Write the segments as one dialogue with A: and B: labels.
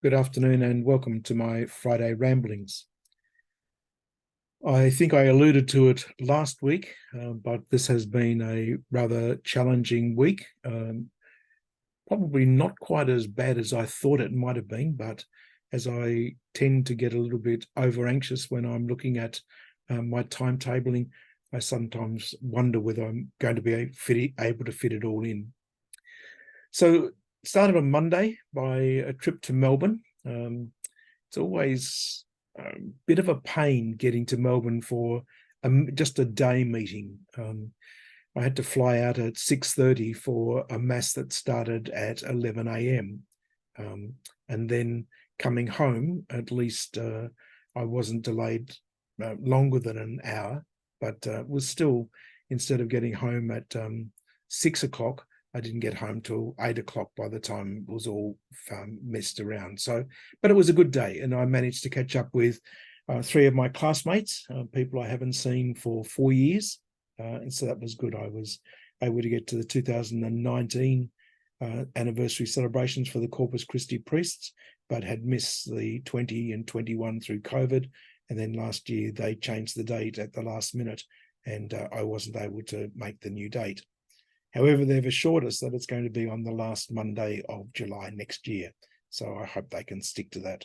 A: Good afternoon and welcome to my Friday ramblings. I think I alluded to it last week, but this has been a rather challenging week. Probably not quite as bad as I thought it might have been, but as I tend to get a little bit over anxious when I'm looking at my timetabling, I sometimes wonder whether I'm going to be able to fit it all in. So started on Monday by a trip to Melbourne. It's always a bit of a pain getting to Melbourne for just a day meeting. I had to fly out at 6:30 for a mass that started at 11 a.m. And then coming home, at least I wasn't delayed longer than an hour, but was still, instead of getting home at 6 o'clock, I didn't get home till 8 o'clock by the time it was all messed around. But it was a good day, and I managed to catch up with three of my classmates, people I haven't seen for 4 years. And so that was good. I was able to get to the 2019 anniversary celebrations for the Corpus Christi priests, but had missed the 20 and 21 through COVID. And then last year they changed the date at the last minute, and I wasn't able to make the new date. However, they've assured us that it's going to be on the last Monday of July next year. So I hope they can stick to that.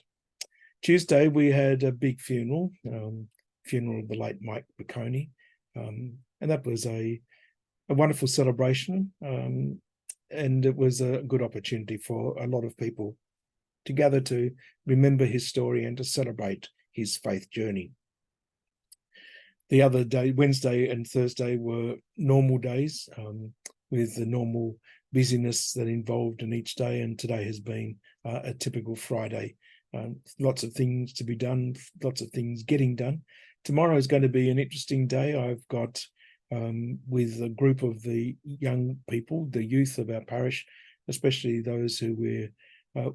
A: Tuesday, we had a big funeral, funeral of the late Mike Bocconi. And that was a wonderful celebration. And it was a good opportunity for a lot of people to gather to remember his story and to celebrate his faith journey. The other day, Wednesday and Thursday, were normal days, with the normal busyness that involved in each day. And today has been a typical Friday. Lots of things to be done, lots of things getting done. Tomorrow is going to be an interesting day. I've got, with a group of the young people, the youth of our parish, especially those who we're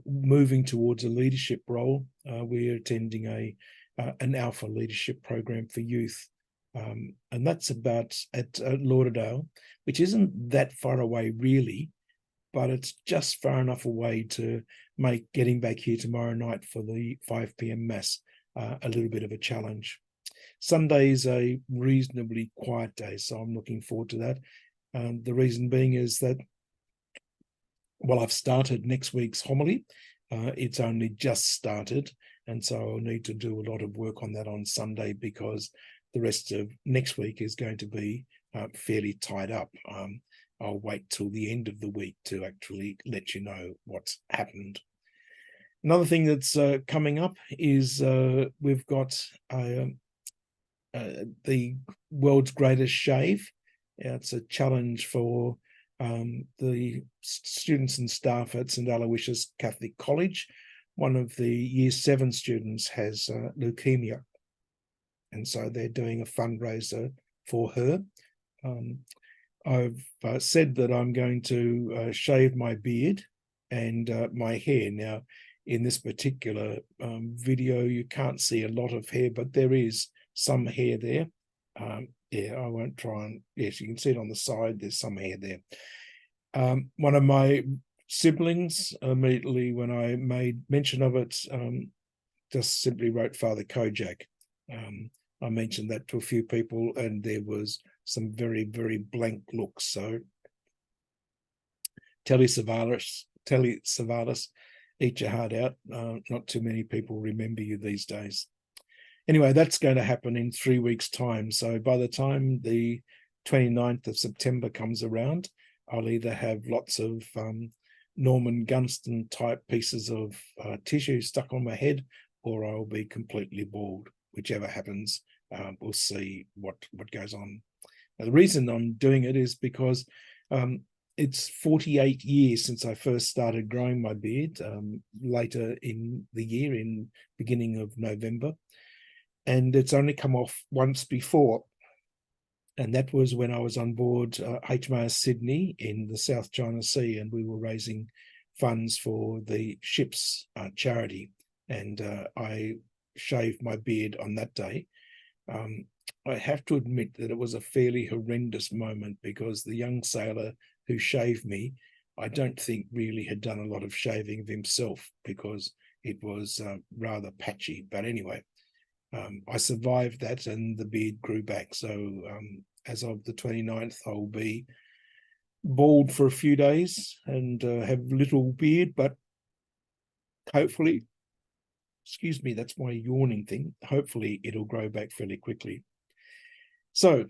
A: moving towards a leadership role, we're attending an Alpha leadership program for youth. And that's about at Lauderdale, which isn't that far away really, but it's just far enough away to make getting back here tomorrow night for the 5 p.m. mass a little bit of a challenge. Sunday is a reasonably quiet day, so I'm looking forward to that. The reason being is that, well, I've started next week's homily. It's only just started, and so I'll need to do a lot of work on that on Sunday, because the rest of next week is going to be fairly tied up. I'll wait till the end of the week to actually let you know what's happened. Another thing that's coming up is we've got the world's greatest shave. It's a challenge for the students and staff at St. Aloysius Catholic College. One of the Year 7 students has leukemia, and so they're doing a fundraiser for her. I've said that I'm going to shave my beard and my hair. Now, in this particular video, you can't see a lot of hair, but there is some hair there. Yeah, I won't try and, yes, you can see it on the side. There's some hair there. One of my siblings, immediately when I made mention of it, just simply wrote Father Kojak. I mentioned that to a few people, and there was some very, very blank looks. So Telly Savalas, eat your heart out. Not too many people remember you these days. Anyway, that's going to happen in 3 weeks' time. So by the time the 29th of September comes around, I'll either have lots of Norman Gunston type pieces of tissue stuck on my head, or I'll be completely bald. Whichever happens, we'll see what goes on. Now, the reason I'm doing it is because it's 48 years since I first started growing my beard, later in the year, in beginning of November. And it's only come off once before. And that was when I was on board HMAS Sydney in the South China Sea, and we were raising funds for the ship's charity. And I shaved my beard on that day. I have to admit that it was a fairly horrendous moment, because the young sailor who shaved me, I don't think really had done a lot of shaving of himself, because it was rather patchy. But anyway, I survived that and the beard grew back. So as of the 29th, I'll be bald for a few days and have little beard, but hopefully, excuse me, that's my yawning thing. Hopefully it'll grow back fairly quickly. So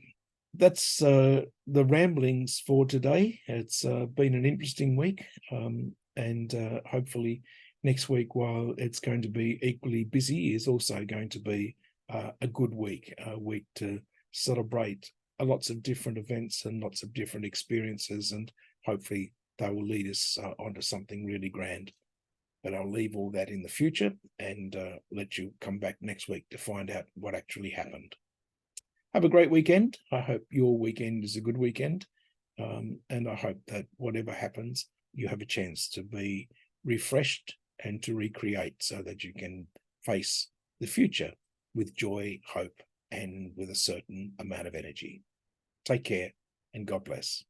A: that's the ramblings for today. It's been an interesting week, and hopefully next week, while it's going to be equally busy, is also going to be a good week, a week to celebrate lots of different events and lots of different experiences, and hopefully they will lead us onto something really grand. But I'll leave all that in the future and let you come back next week to find out what actually happened. Have a great weekend. I hope your weekend is a good weekend. And I hope that whatever happens, you have a chance to be refreshed and to recreate so that you can face the future with joy, hope, and with a certain amount of energy. Take care and God bless.